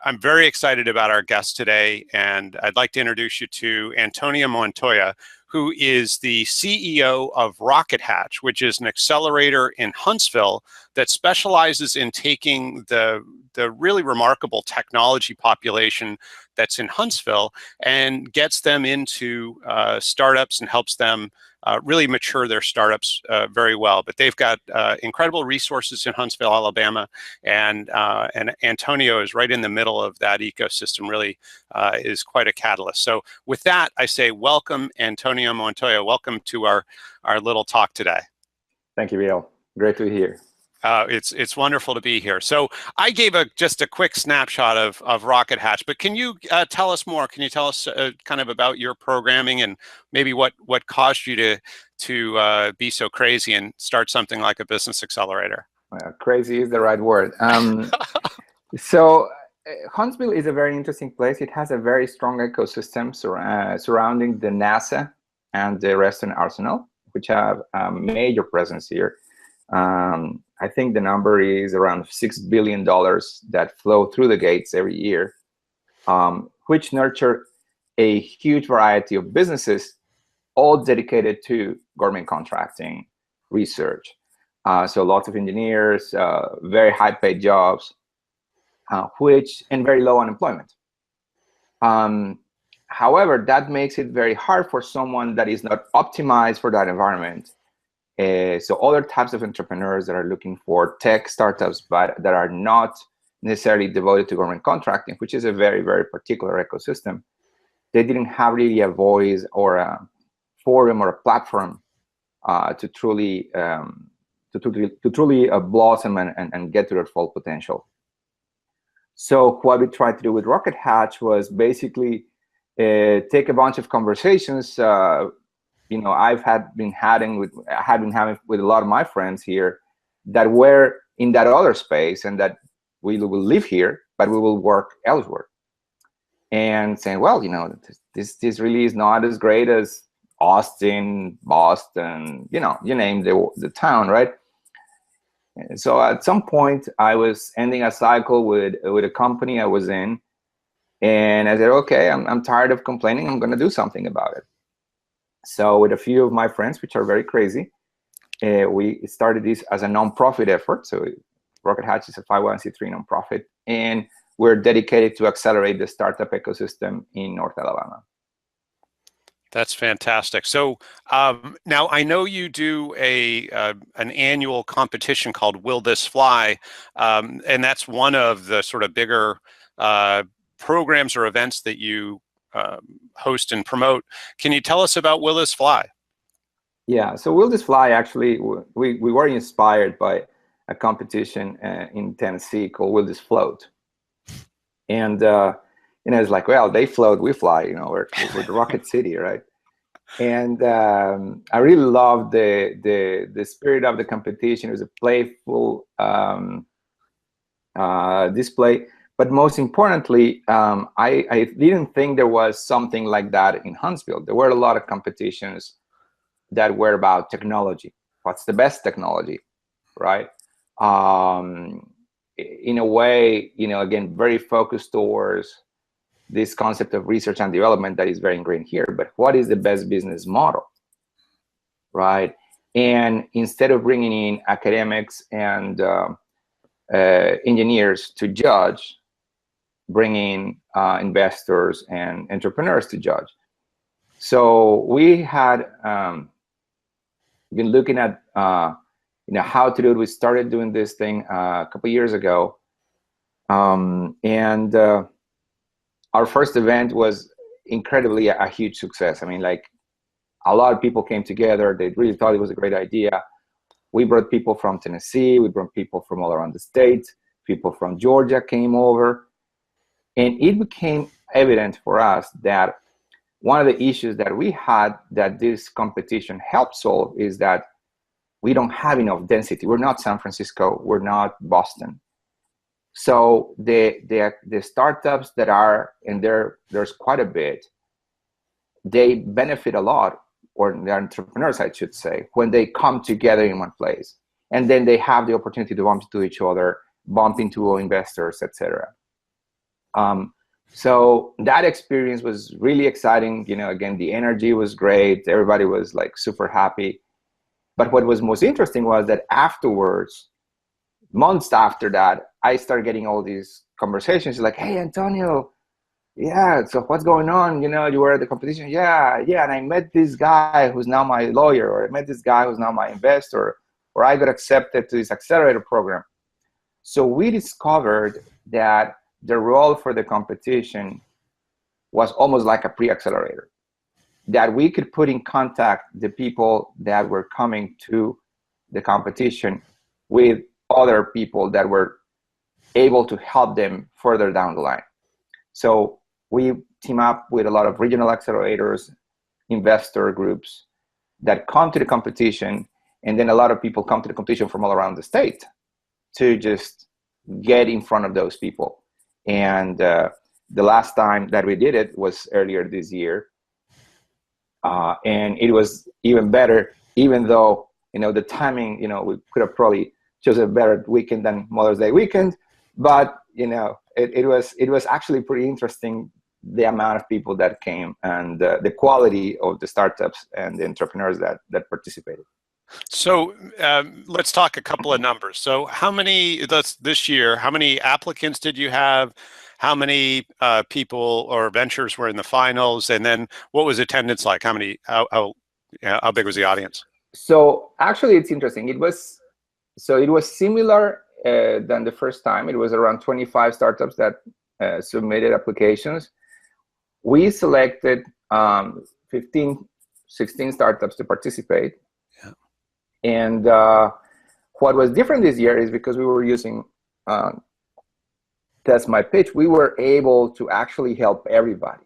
I'm very excited about our guest today, and I'd like to introduce you to Antonio Montoya, who is the CEO of Rocket Hatch, which is an accelerator in Huntsville that specializes in taking the really remarkable technology population that's in Huntsville and gets them into startups and helps them really mature their startups very well. But they've got incredible resources in Huntsville, Alabama, and Antonio is right in the middle of that ecosystem, really is quite a catalyst. So with that, I say welcome, Antonio Montoya. Welcome to our little talk today. Thank you, Bill. Great to be here. It's wonderful to be here. So I gave just a quick snapshot of Rocket Hatch, but can you tell us more? Can you tell us kind of about your programming and maybe what caused you to be so crazy and start something like a business accelerator? Crazy is the right word. So Huntsville is a very interesting place. It has a very strong ecosystem surrounding the NASA and the Western Arsenal, which have a major presence here. I think the number is around $6 billion that flow through the gates every year, which nurture a huge variety of businesses, all dedicated to government contracting, research. So lots of engineers, very high-paid jobs, and very low unemployment. However, that makes it very hard for someone that is not optimized for that environment. So other types of entrepreneurs that are looking for tech startups, but that are not necessarily devoted to government contracting, which is a very, very particular ecosystem, they didn't have really a voice or a forum or a platform to truly blossom and get to their full potential. So what we tried to do with Rocket Hatch was basically take a bunch of conversations. I had been having with a lot of my friends here that were in that other space, and that we will live here, but we will work elsewhere. And saying, well, this really is not as great as Austin, Boston, you name the town, right? And so at some point, I was ending a cycle with a company I was in, and I said, okay, I'm tired of complaining. I'm going to do something about it. So with a few of my friends, which are very crazy, we started this as a nonprofit effort. So Rocket Hatch is a 501c3 nonprofit, and we're dedicated to accelerate the startup ecosystem in North Alabama. That's fantastic. So now I know you do an annual competition called Will This Fly, and that's one of the sort of bigger programs or events that you host and promote. Can you tell us about Will This Fly? Yeah, so Will This Fly, actually, we were inspired by a competition in Tennessee called Will This Float. And it's like, well, they float, we fly, we're the Rocket City, right? And I really loved the spirit of the competition. It was a playful display. But most importantly, I didn't think there was something like that in Huntsville. There were a lot of competitions that were about technology. What's the best technology, right? In a way, again, very focused towards this concept of research and development that is very ingrained here. But what is the best business model, right? And instead of bringing in academics and engineers to judge, bringing investors and entrepreneurs to judge. So we had been looking at how to do it. We started doing this thing a couple years ago, and our first event was incredibly a huge success. I mean, like, a lot of people came together. They really thought it was a great idea. We brought people from Tennessee. We brought people from all around the state. People from Georgia came over. And it became evident for us that one of the issues that we had that this competition helped solve is that we don't have enough density. We're not San Francisco. We're not Boston. So the startups that are, and there's quite a bit, they benefit a lot, or the entrepreneurs, I should say, when they come together in one place. And then they have the opportunity to bump into each other, bump into investors, etc. So that experience was really exciting. You know, again, the energy was great. Everybody was like super happy. But what was most interesting was that afterwards, months after that, I started getting all these conversations like, hey, Antonio, yeah, so what's going on? You know, you were at the competition. Yeah, yeah. And I met this guy who's now my lawyer, or I met this guy who's now my investor, or I got accepted to this accelerator program. So we discovered that the role for the competition was almost like a pre-accelerator, that we could put in contact the people that were coming to the competition with other people that were able to help them further down the line. So we team up with a lot of regional accelerators, investor groups that come to the competition, and then a lot of people come to the competition from all around the state to just get in front of those people. And the last time that we did it was earlier this year. And it was even better, even though, you know, the timing, you know, we could have probably chosen a better weekend than Mother's Day weekend. But, you know, it was actually pretty interesting, the amount of people that came and the quality of the startups and the entrepreneurs that participated. So let's talk a couple of numbers. So how many, this year, how many applicants did you have? How many people or ventures were in the finals? And then what was attendance like? How big was the audience? So actually it's interesting. It was similar than the first time. It was around 25 startups that submitted applications. We selected 15, 16 startups to participate. Yeah. And what was different this year is because we were using Test My Pitch, we were able to actually help everybody.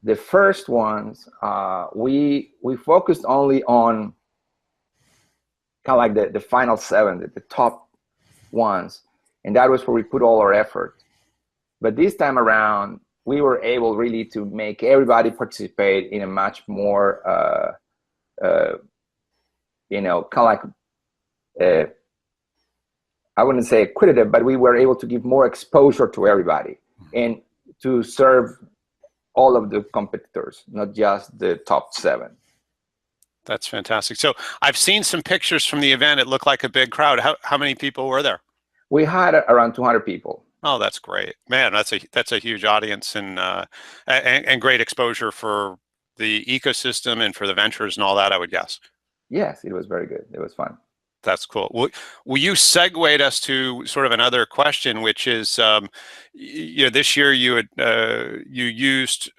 The first ones, we focused only on kind of like the final 7, the top ones. And that was where we put all our effort. But this time around, we were able really to make everybody participate in a much more, you know, kind of like, I wouldn't say equitative, but we were able to give more exposure to everybody and to serve all of the competitors, not just the top 7. That's fantastic. So I've seen some pictures from the event. It looked like a big crowd. How many people were there? We had around 200 people. Oh, that's great, man. That's a huge audience and great exposure for the ecosystem and for the ventures and all that, I would guess. Yes, it was very good. It was fun. That's cool. Will you segue us to sort of another question, which is, you know, this year you had you used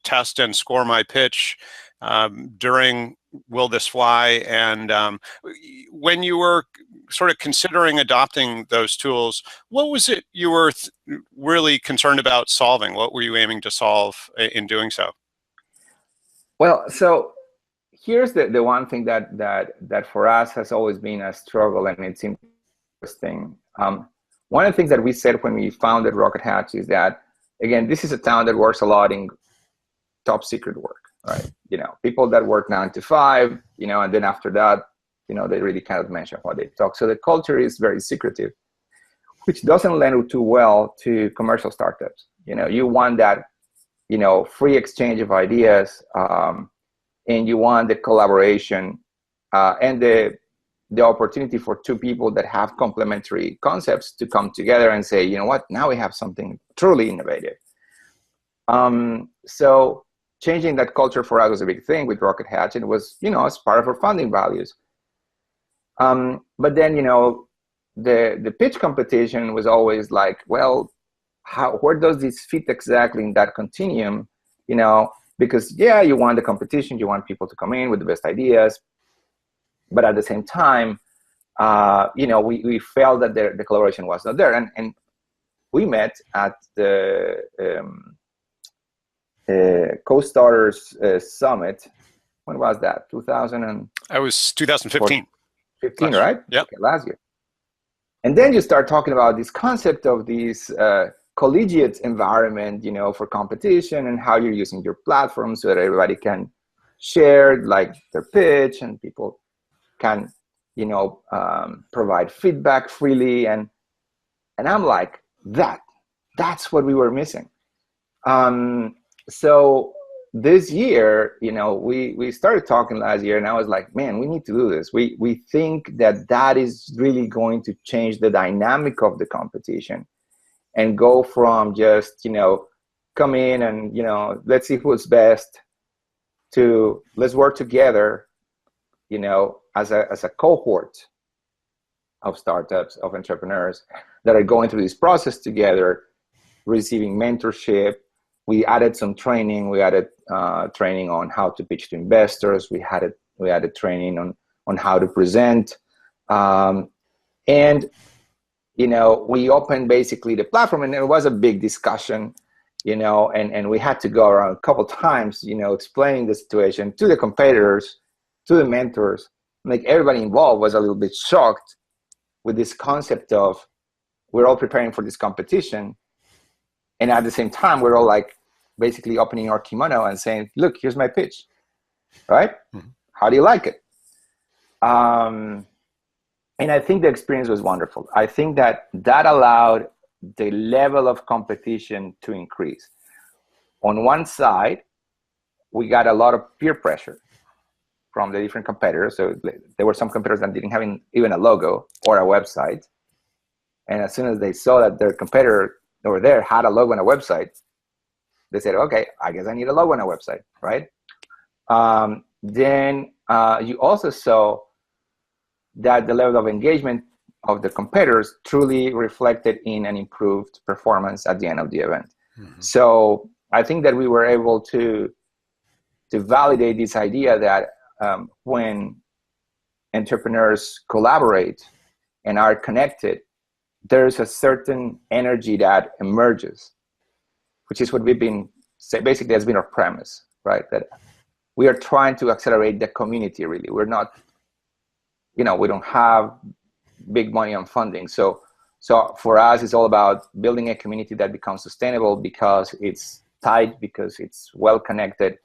Test and Score My Pitch during Will This Fly, and when you were sort of considering adopting those tools, what was it you were really concerned about solving? What were you aiming to solve in doing so? Well, so here's the one thing that for us has always been a struggle, and it's interesting. One of the things that we said when we founded Rocket Hatch is that, again, this is a town that works a lot in top secret work, right? You know, people that work 9 to 5, you know, and then after that, you know, they really cannot mention what they talk. So the culture is very secretive, which doesn't lend too well to commercial startups. You know, you want that, you know, free exchange of ideas, and you want the collaboration and the opportunity for 2 people that have complementary concepts to come together and say, you know what, now we have something truly innovative. So changing that culture for us was a big thing with Rocket Hatch, and it was, you know, as part of our funding values. But then, you know, the pitch competition was always like, well, where does this fit exactly in that continuum? You know, because yeah, you want the competition, you want people to come in with the best ideas, but at the same time, you know, we felt that the collaboration was not there, and we met at the Co-Starters Summit. When was that? 2000 and I was 2015. 15, right? Yep. Okay, last year. And then you start talking about this concept of this collegiate environment, you know, for competition, and how you're using your platform so that everybody can share like their pitch, and people can, you know, provide feedback freely. And I'm like, that's what we were missing. So this year, we started talking last year, and I was like, man, we need to do this. We think that is really going to change the dynamic of the competition and go from just, come in and, let's see who's best, to let's work together, as a cohort of startups, of entrepreneurs that are going through this process together, receiving mentorship. We added some training. We added training on how to pitch to investors. We added training on how to present. And, we opened basically the platform, and it was a big discussion, and we had to go around a couple times, explaining the situation to the competitors, to the mentors. Like, everybody involved was a little bit shocked with this concept of, we're all preparing for this competition, and at the same time, we're all like basically opening our kimono and saying, look, here's my pitch, right? Mm-hmm. How do you like it? And I think the experience was wonderful. I think that allowed the level of competition to increase. On one side, we got a lot of peer pressure from the different competitors. So there were some competitors that didn't have even a logo or a website. And as soon as they saw that their competitor over there had a logo and a website, they said, okay, I guess I need a logo and a website, right? Then you also saw that the level of engagement of the competitors truly reflected in an improved performance at the end of the event. Mm-hmm. So I think that we were able to validate this idea that when entrepreneurs collaborate and are connected, there's a certain energy that emerges, which is what we've been saying. Basically, that's been our premise, right? That we are trying to accelerate the community, really. We're not, we don't have big money on funding. So for us, it's all about building a community that becomes sustainable because it's tight, because it's well connected,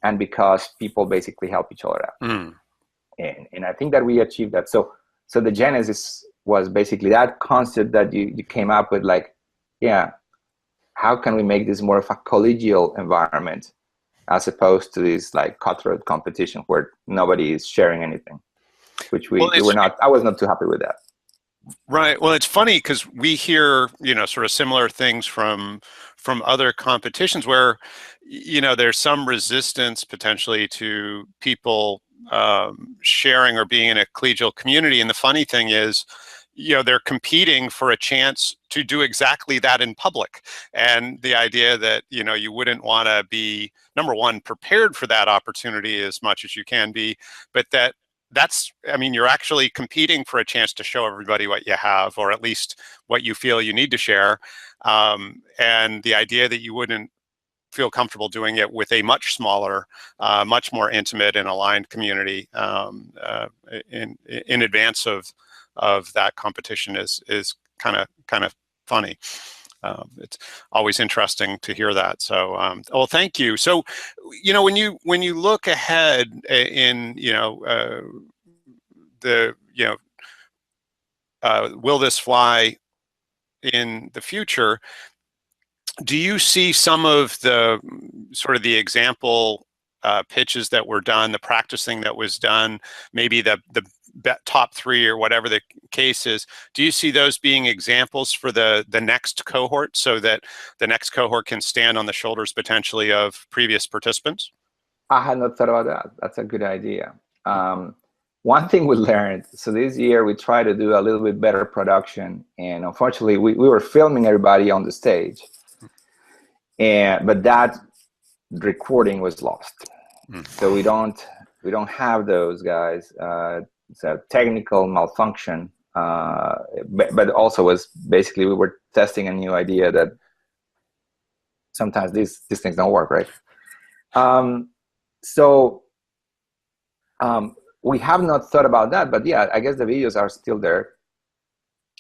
and because people basically help each other out. Mm. And I think that we achieved that. So the genesis was basically that concept that you came up with, like, yeah, how can we make this more of a collegial environment as opposed to this like cutthroat competition where nobody is sharing anything, which we were not. I was not too happy with that. Right. Well, it's funny because we hear, sort of similar things from other competitions where, there's some resistance potentially to people sharing or being in a collegial community. And the funny thing is, they're competing for a chance to do exactly that in public. And the idea that, you wouldn't want to be, number one, prepared for that opportunity as much as you can be, but you're actually competing for a chance to show everybody what you have, or at least what you feel you need to share. And the idea that you wouldn't feel comfortable doing it with a much smaller, much more intimate and aligned community in advance of that competition is kind of funny. It's always interesting to hear that. So, well, thank you. So, when you look ahead in, will this fly in the future? Do you see some of the sort of the example pitches that were done, the practicing that was done, maybe the top three or whatever the case is, do you see those being examples for the next cohort, so that the next cohort can stand on the shoulders potentially of previous participants? I had not thought about that. That's a good idea. One thing we learned, so this year we tried to do a little bit better production, and unfortunately we were filming everybody on the stage, but that recording was lost. So we don't have those guys. It's a technical malfunction, but also was basically we were testing a new idea that sometimes these things don't work, right? We have not thought about that, but yeah, I guess the videos are still there,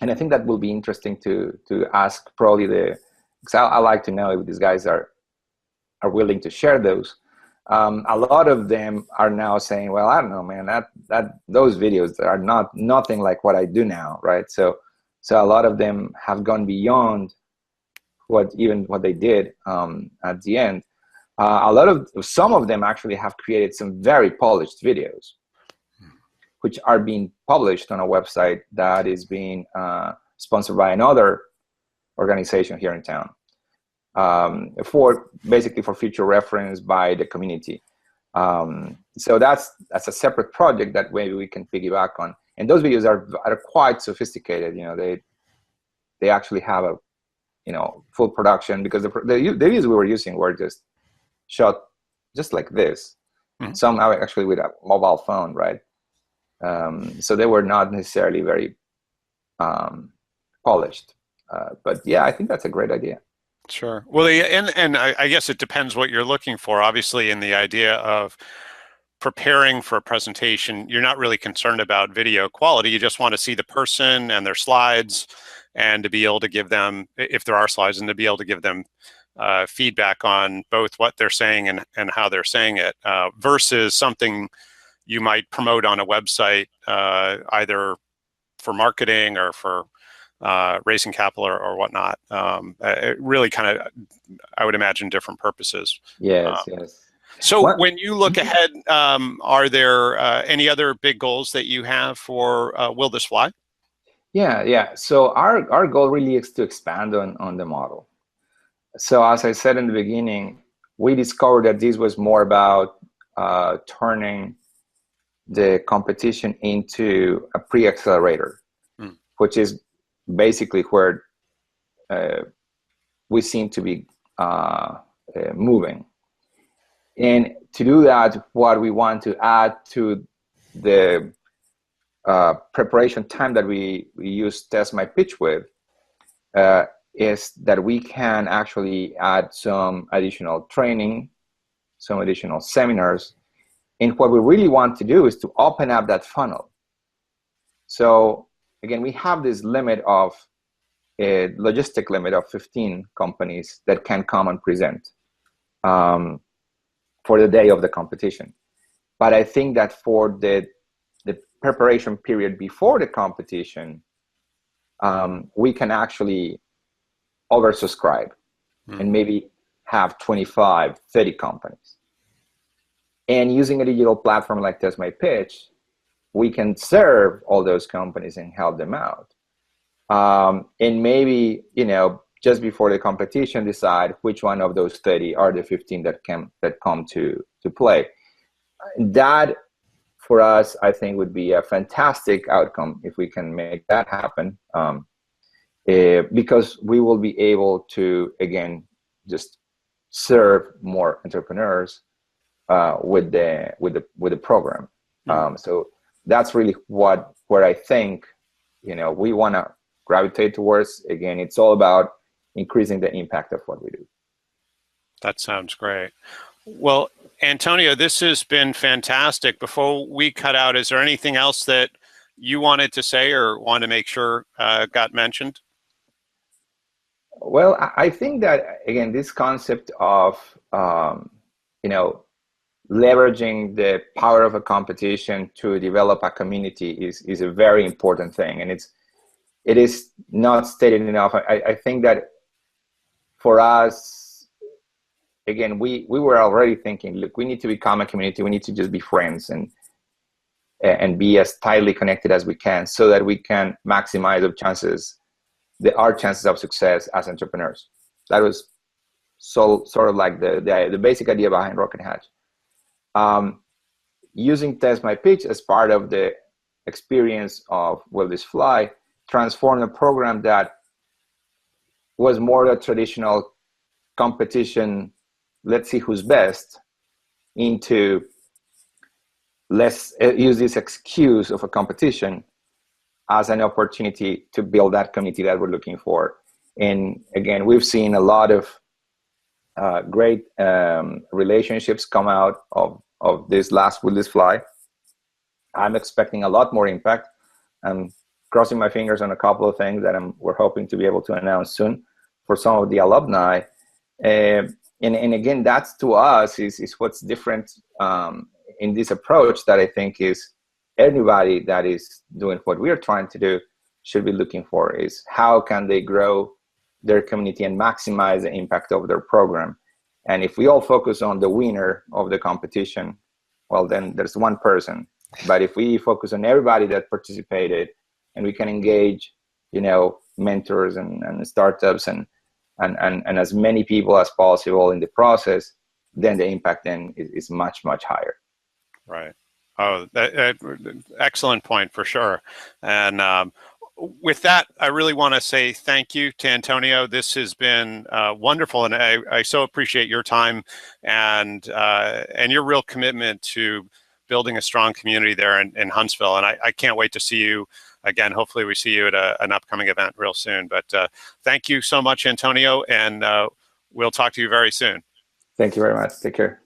and I think that will be interesting to ask probably because I like to know if these guys are willing to share those. A lot of them are now saying, well, I don't know, man, that those videos are nothing like what I do now, right? So a lot of them have gone beyond what they did at the end. Some of them actually have created some very polished videos, which are being published on a website that is being sponsored by another organization here in town, for basically for future reference by the community. So that's a separate project that maybe we can piggyback on. And those videos are quite sophisticated. They actually have a full production, because the videos we were using were just shot just like this. Mm-hmm. Some are actually with a mobile phone, right? So they were not necessarily very polished. But yeah, I think that's a great idea. Sure. Well, and I guess it depends what you're looking for. Obviously, in the idea of preparing for a presentation, you're not really concerned about video quality. You just want to see the person and their slides, and to be able to give them, if there are slides, and to be able to give them feedback on both what they're saying and how they're saying it, versus something you might promote on a website, either for marketing or for raising capital or whatnot. It really kind of, I would imagine, different purposes. Yes, yes. So when you look ahead, are there any other big goals that you have for Will This Fly? Yeah. So our goal really is to expand on the model. So as I said in the beginning, we discovered that this was more about turning the competition into a pre-accelerator, which is basically where we seem to be moving. And to do that, what we want to add to the preparation time that we use Test My Pitch with is that we can actually add some additional training, some additional seminars. And what we really want to do is to open up that funnel. So again, we have this limit of a logistic limit of 15 companies that can come and present for the day of the competition. But I think that for the preparation period before the competition, we can actually oversubscribe and maybe have 25, 30 companies. And using a digital platform like Test My Pitch, we can serve all those companies and help them out. And maybe, just before the competition, decide which one of those 30 are the 15 that come to play. That, for us, I think would be a fantastic outcome if we can make that happen, because we will be able to, again, just serve more entrepreneurs with the program. So that's really where I think we want to gravitate towards. Again, it's all about increasing the impact of what we do. That sounds great. Well, Antonio, this has been fantastic. Before we cut out, is there anything else that you wanted to say or want to make sure got mentioned? Well, I think that, again, this concept of leveraging the power of a competition to develop a community is a very important thing, and it is not stated enough. I think that for us, again, we were already thinking, look, we need to become a community. We need to just be friends and be as tightly connected as we can, so that we can maximize our chances of success as entrepreneurs. That was sort of like the basic idea behind Rocket Hatch. Using Test My Pitch as part of the experience of Will This Fly transformed a program that was more a traditional competition, let's see who's best, into let's use this excuse of a competition as an opportunity to build that community that we're looking for. And again, we've seen a lot of great relationships come out of this last Will This Fly. I'm expecting a lot more impact. I'm crossing my fingers on a couple of things that we're hoping to be able to announce soon for some of the alumni. And again, that's, to us, is what's different in this approach, that I think is everybody that is doing what we're trying to do should be looking for, is how can they grow their community and maximize the impact of their program. And if we all focus on the winner of the competition, well, then there's one person. But if we focus on everybody that participated, and we can engage, mentors and startups and as many people as possible in the process, then the impact then is much, much higher. Right. Oh, excellent point for sure. And with that, I really want to say thank you to Antonio. This has been wonderful, and I so appreciate your time and your real commitment to building a strong community there in Huntsville. And I can't wait to see you again. Hopefully we see you at an upcoming event real soon. But thank you so much, Antonio, and we'll talk to you very soon. Thank you very much. Take care.